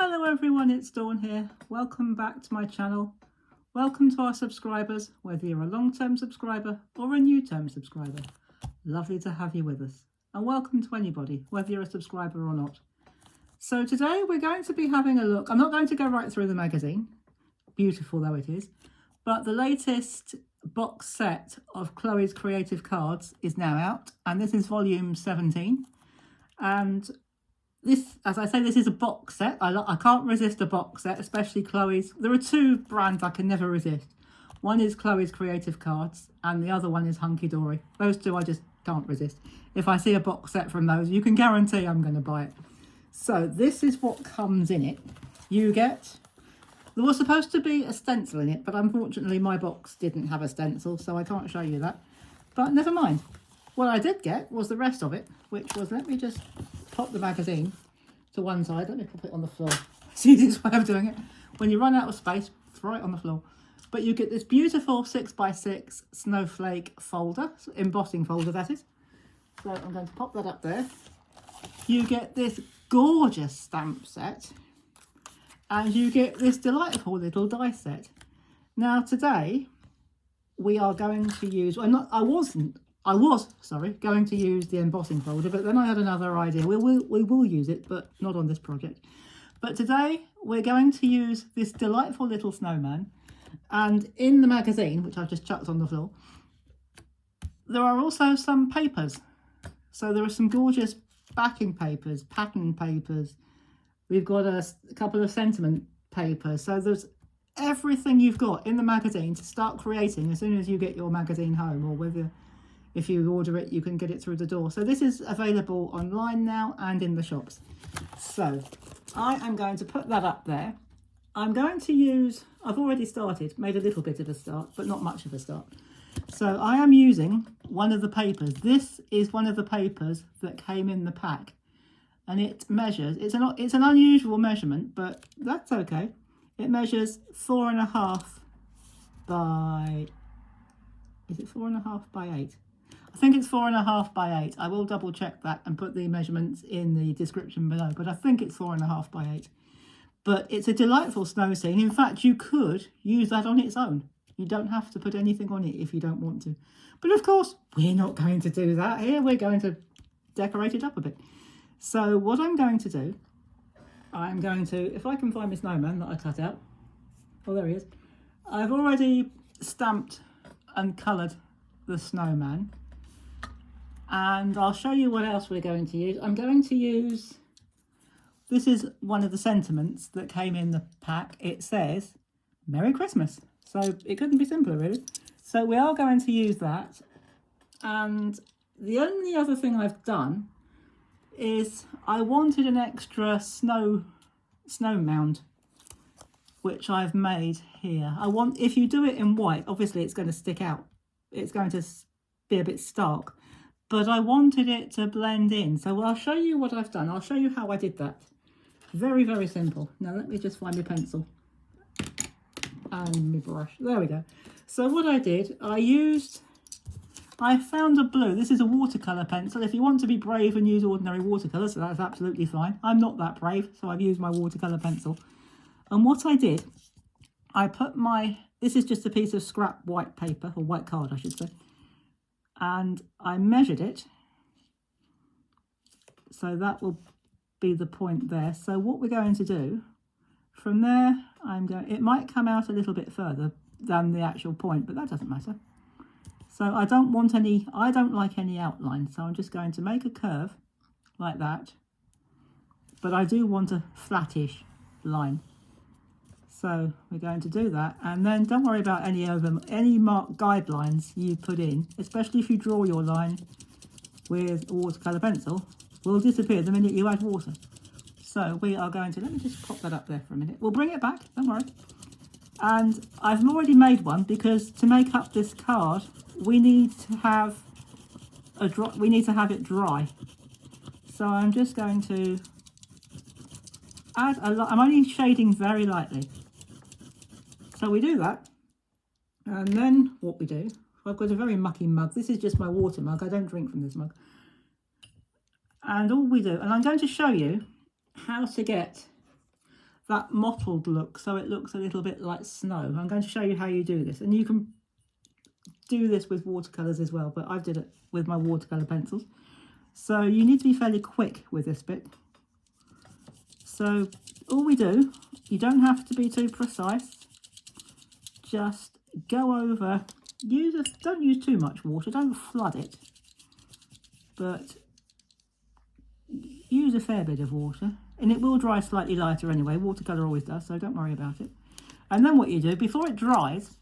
Hello everyone, it's Dawn here. Welcome back to my channel. Welcome to our subscribers, whether you're a long-term subscriber or a new-term subscriber. Lovely to have you with us. And welcome to anybody, whether you're a subscriber or not. So today we're going to be having a look. I'm not going to go right through the magazine, beautiful though it is, but the latest box set of Chloe's Creative Cards is now out, and this is volume 17. And this, as I say, this is a box set. I can't resist a box set, especially Chloe's. There are two brands I can never resist. One is Chloe's Creative Cards and the other one is Hunky Dory. Those two I just can't resist. If I see a box set from those, you can guarantee I'm going to buy it. So this is what comes in it. You get, there was supposed to be a stencil in it, but unfortunately my box didn't have a stencil, so I can't show you that. But never mind. What I did get was the rest of it, which was, let me just pop the magazine to one side. Let me pop it on the floor. It's the easiest way of doing it. When you run out of space, throw it on the floor. But you get this beautiful 6x6 snowflake folder, embossing folder that is. So I'm going to pop that up there. You get this gorgeous stamp set, and you get this delightful little die set. Now today we are going to use, I was going to use the embossing folder, but then I had another idea. We will use it, but not on this project. But today we're going to use this delightful little snowman. And in the magazine, which I've just chucked on the floor, there are also some papers. So there are some gorgeous backing papers, pattern papers. We've got a couple of sentiment papers. So there's everything you've got in the magazine to start creating as soon as you get your magazine home, or whether if you order it, you can get it through the door. So this is available online now and in the shops. So I am going to put that up there. I'm going to use, I've already started, made a little bit of a start, but not much of a start. So I am using one of the papers. This is one of the papers that came in the pack. And it measures, it's an unusual measurement, but that's okay. It measures 4.5 by, is it 4.5 by 8? I think it's 4.5 by 8. I will double check that and put the measurements in the description below, but I think it's 4.5 by 8. But it's a delightful snow scene. In fact, you could use that on its own. You don't have to put anything on it if you don't want to. But of course, we're not going to do that here. We're going to decorate it up a bit. So what I'm going to do, I'm going to, if I can find my snowman that I cut out. Oh, there he is. I've already stamped and coloured the snowman. And I'll show you what else we're going to use. I'm going to use, this is one of the sentiments that came in the pack. It says, Merry Christmas. So it couldn't be simpler, really. So we are going to use that. And the only other thing I've done is I wanted an extra snow mound, which I've made here. If you do it in white, obviously it's going to stick out. It's going to be a bit stark. But I wanted it to blend in. So I'll show you what I've done. I'll show you how I did that. Very, very simple. Now let me just find my pencil and my brush. There we go. So what I did, I found a blue. This is a watercolour pencil. If you want to be brave and use ordinary watercolour, so that's absolutely fine. I'm not that brave, so I've used my watercolour pencil. And what I did, I put this is just a piece of scrap white paper, or white card I should say. And I measured it, so that will be the point there. So what we're going to do from there, it might come out a little bit further than the actual point, but that doesn't matter. So I don't like any outline, so I'm just going to make a curve like that, but I do want a flattish line. So we're going to do that, and then don't worry about any mark guidelines you put in, especially if you draw your line with a watercolour pencil, will disappear the minute you add water. So we are going to, let me just pop that up there for a minute. We'll bring it back, don't worry. And I've already made one because to make up this card, we need to have it dry. So I'm just going to add a lot. I'm only shading very lightly. So we do that, and then what we do, I've got a very mucky mug. This is just my water mug. I don't drink from this mug. And all we do, and I'm going to show you how to get that mottled look, so it looks a little bit like snow. I'm going to show you how you do this, and you can do this with watercolours as well, but I did it with my watercolour pencils. So you need to be fairly quick with this bit. So all we do, you don't have to be too precise, just go over, don't use too much water, don't flood it, but use a fair bit of water, and it will dry slightly lighter anyway. Watercolour always does, so don't worry about it. And then what you do, before it dries,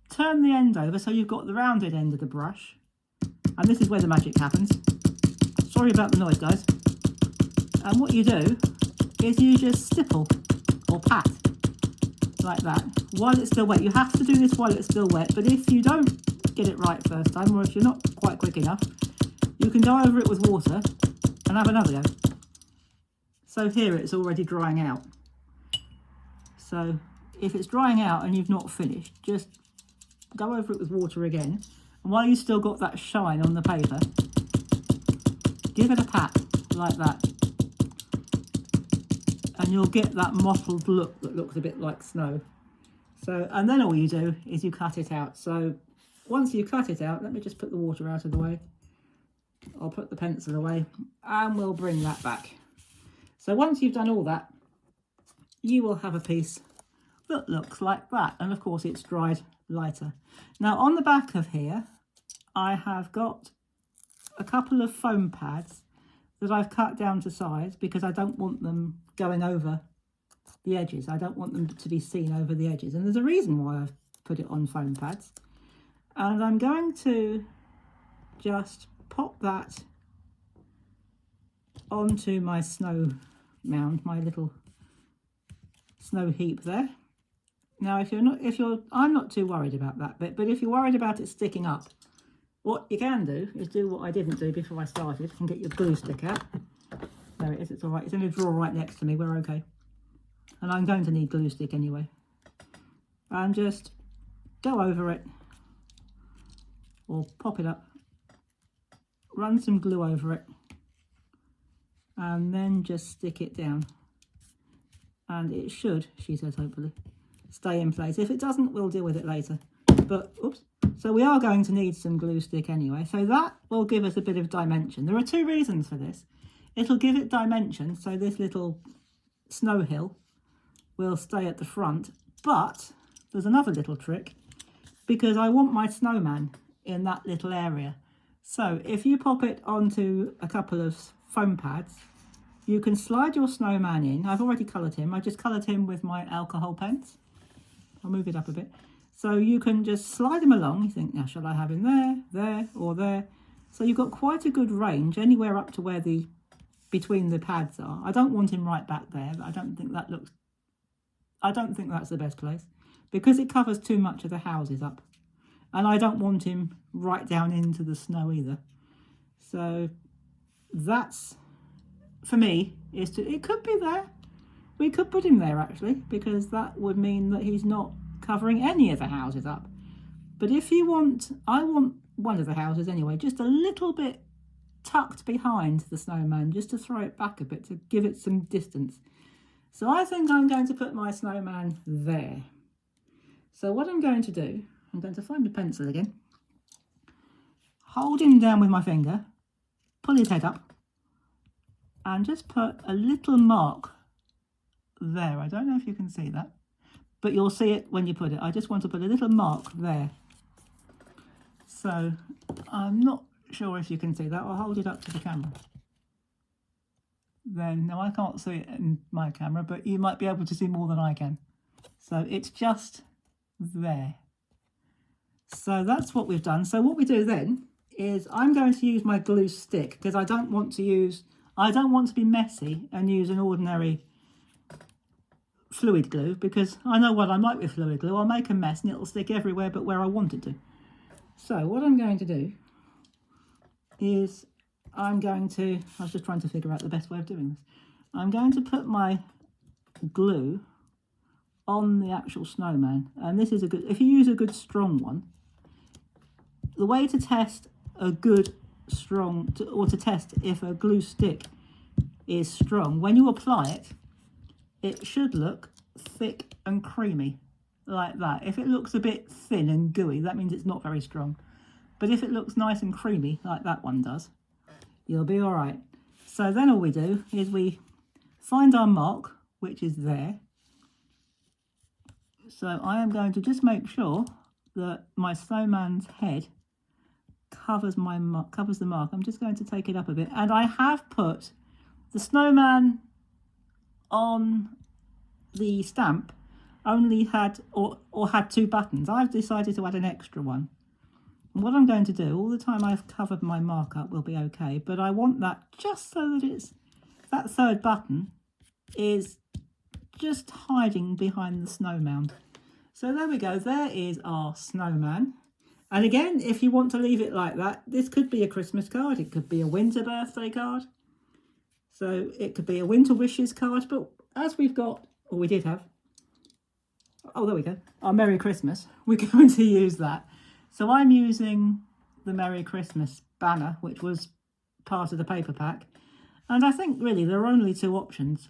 turn the end over so you've got the rounded end of the brush, and this is where the magic happens. Sorry about the noise, guys. And what you do is you just stipple or pat like that while it's still wet. You have to do this while it's still wet, but if you don't get it right first time, or if you're not quite quick enough, you can go over it with water and have another go. So here it's already drying out. So if it's drying out and you've not finished, just go over it with water again, and while you've still got that shine on the paper, give it a pat like that, and you'll get that mottled look that looks a bit like snow. So, and then all you do is you cut it out. So once you cut it out, let me just put the water out of the way. I'll put the pencil away and we'll bring that back. So once you've done all that, you will have a piece that looks like that. And of course it's dried lighter. Now on the back of here, I have got a couple of foam pads that I've cut down to size because I don't want them going over the edges. I don't want them to be seen over the edges. And there's a reason why I've put it on foam pads. And I'm going to just pop that onto my snow mound, my little snow heap there. Now, I'm not too worried about that bit, but if you're worried about it sticking up, what you can do is do what I didn't do before I started and get your glue stick out. There it is, it's all right. It's in a drawer right next to me, we're okay. And I'm going to need glue stick anyway. And just go over it, or pop it up, run some glue over it, and then just stick it down. And it should, she says, hopefully, stay in place. If it doesn't, we'll deal with it later. But, oops. So we are going to need some glue stick anyway. So that will give us a bit of dimension. There are two reasons for this. It'll give it dimension, so this little snow hill will stay at the front. But there's another little trick, because I want my snowman in that little area. So if you pop it onto a couple of foam pads, you can slide your snowman in. I've already coloured him. I just coloured him with my alcohol pens. I'll move it up a bit. So you can just slide him along. You think, now, shall I have him there, there, or there? So you've got quite a good range, anywhere up to where between the pads are. I don't want him right back there. I don't think that's the best place, because it covers too much of the houses up. And I don't want him right down into the snow either. So that's, for me, it could be there. We could put him there actually, because that would mean that he's not covering any of the houses up. But if you want, I want one of the houses anyway, just a little bit tucked behind the snowman, just to throw it back a bit, to give it some distance. So I think I'm going to put my snowman there. So what I'm going to do, I'm going to find the pencil again, hold him down with my finger, pull his head up, and just put a little mark there. I don't know if you can see that, but you'll see it when you put it. I just want to put a little mark there. So I'm not sure if you can see that. I'll hold it up to the camera. Then, now I can't see it in my camera, but you might be able to see more than I can. So it's just there. So that's what we've done. So what we do then is I'm going to use my glue stick, because I don't want to be messy and use an ordinary fluid glue, because I know what I'm like with fluid glue. I'll make a mess and it'll stick everywhere but where I want it to. So what I'm going to do is I was just trying to figure out the best way of doing this. I'm going to put my glue on the actual snowman, and this is if you use a good strong one, the way to test to test if a glue stick is strong, when you apply it, it should look thick and creamy, like that. If it looks a bit thin and gooey, that means it's not very strong. But if it looks nice and creamy, like that one does, you'll be all right. So then all we do is we find our mark, which is there. So I am going to just make sure that my snowman's head covers the mark. I'm just going to take it up a bit, and I have put the snowman on the stamp only had or had 2 buttons. I've decided to add an extra one. And what I'm going to do, all the time I've covered my mark up will be okay, but I want that just so that it's that 3rd button is just hiding behind the snow mound. So there we go, there is our snowman. And again, if you want to leave it like that, this could be a Christmas card, it could be a winter birthday card. So it could be a winter wishes card, but as we've got, or we did have, oh, there we go, our Merry Christmas, we're going to use that. So I'm using the Merry Christmas banner, which was part of the paper pack. And I think really there are only 2 options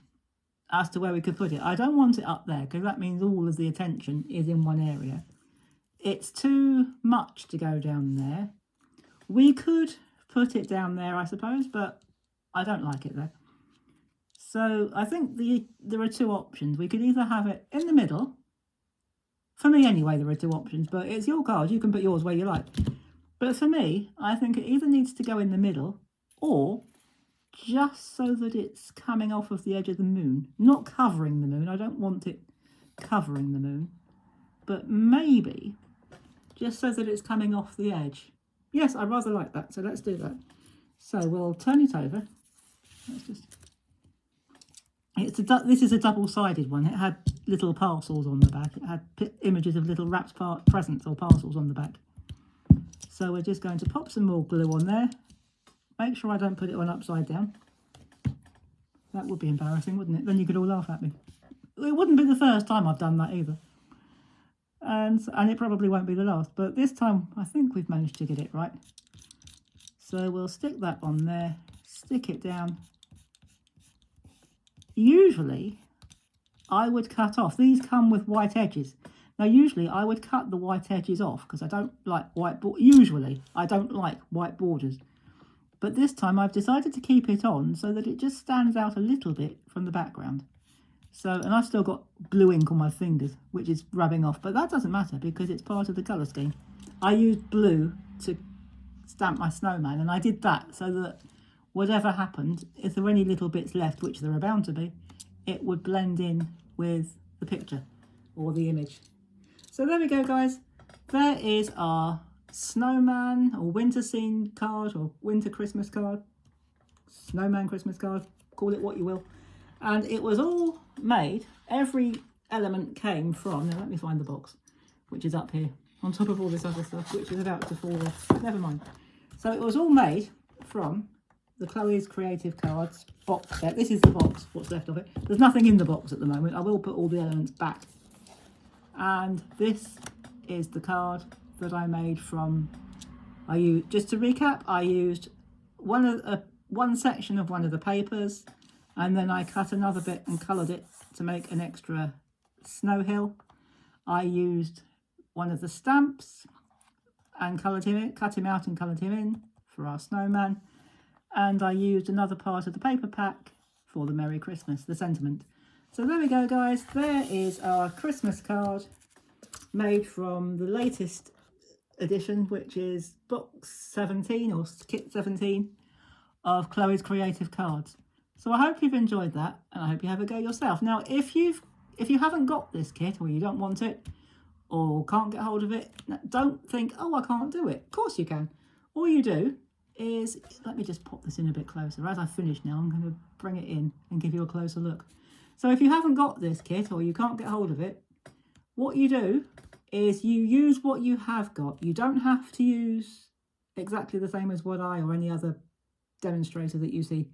as to where we could put it. I don't want it up there because that means all of the attention is in one area. It's too much to go down there. We could put it down there, I suppose, but I don't like it there. So I think there are 2 options. We could either have it in the middle. For me anyway, there are 2 options, but it's your card. You can put yours where you like. But for me, I think it either needs to go in the middle or just so that it's coming off of the edge of the moon. Not covering the moon. I don't want it covering the moon. But maybe just so that it's coming off the edge. Yes, I rather like that, so let's do that. So we'll turn it over. Let's just... This is a double-sided one. It had little parcels on the back. It had images of little wrapped presents or parcels on the back. So we're just going to pop some more glue on there. Make sure I don't put it on upside down. That would be embarrassing, wouldn't it? Then you could all laugh at me. It wouldn't be the first time I've done that either. And it probably won't be the last. But this time, I think we've managed to get it right. So we'll stick that on there. Stick it down. Usually, I would cut off. These come with white edges. Now, usually, I would cut the white edges off because I don't like white borders. Usually, I don't like white borders. But this time, I've decided to keep it on so that it just stands out a little bit from the background. So, and I've still got blue ink on my fingers, which is rubbing off. But that doesn't matter because it's part of the colour scheme. I used blue to stamp my snowman, and I did that so that whatever happened, if there were any little bits left, which there are bound to be, it would blend in with the picture or the image. So there we go, guys. There is our snowman or winter scene card or winter Christmas card, snowman Christmas card, call it what you will. And it was all made, every element came from, now let me find the box, which is up here, on top of all this other stuff, which is about to fall off. Never mind. So it was all made from the Chloe's Creative Cards box set. This is the box, what's left of it. There's nothing in the box at the moment. I will put all the elements back. And this is the card that I made from, just to recap, I used one section of one of the papers, and then I cut another bit and coloured it to make an extra snow hill. I used one of the stamps and cut him out and coloured him in for our snowman. And I used another part of the paper pack for the Merry Christmas, the sentiment. So there we go, guys. There is our Christmas card made from the latest edition, which is box 17 or kit 17 of Chloe's Creative Cards. So I hope you've enjoyed that, and I hope you have a go yourself. Now, if you haven't got this kit, or you don't want it, or can't get hold of it, don't think, oh, I can't do it. Of course you can. All you do is, let me just pop this in a bit closer. As I finish now, I'm going to bring it in and give you a closer look. So if you haven't got this kit, or you can't get hold of it, what you do is you use what you have got. You don't have to use exactly the same as what I or any other demonstrator that you see.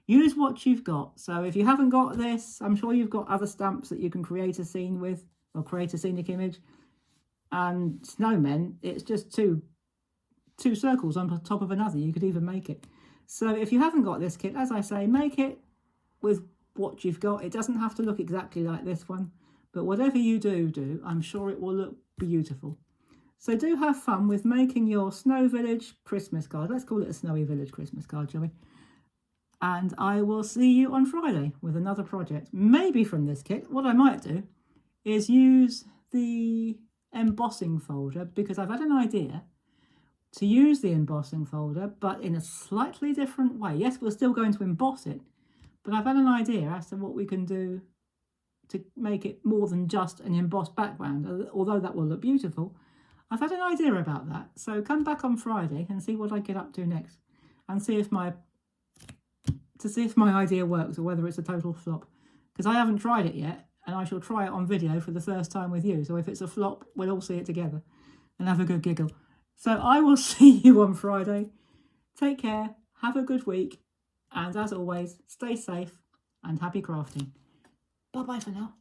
Use what you've got. So if you haven't got this, I'm sure you've got other stamps that you can create a scene with, or create a scenic image. And snowmen, it's just two circles on top of another. You could even make it. So if you haven't got this kit, as I say, make it with what you've got. It doesn't have to look exactly like this one, But whatever you do, I'm sure it will look beautiful. So do have fun with making your Snow Village Christmas card. Let's call it a Snowy Village Christmas card, shall we? And I will see you on Friday with another project. Maybe from this kit. What I might do is use the embossing folder, because I've had an idea to use the embossing folder, but in a slightly different way. Yes, we're still going to emboss it, but I've had an idea as to what we can do to make it more than just an embossed background, although that will look beautiful. I've had an idea about that. So come back on Friday and see what I get up to next, and see if my idea works or whether it's a total flop, because I haven't tried it yet, and I shall try it on video for the first time with you. So if it's a flop, we'll all see it together and have a good giggle. So I will see you on Friday. Take care, have a good week, and as always, stay safe and happy crafting. Bye-bye for now.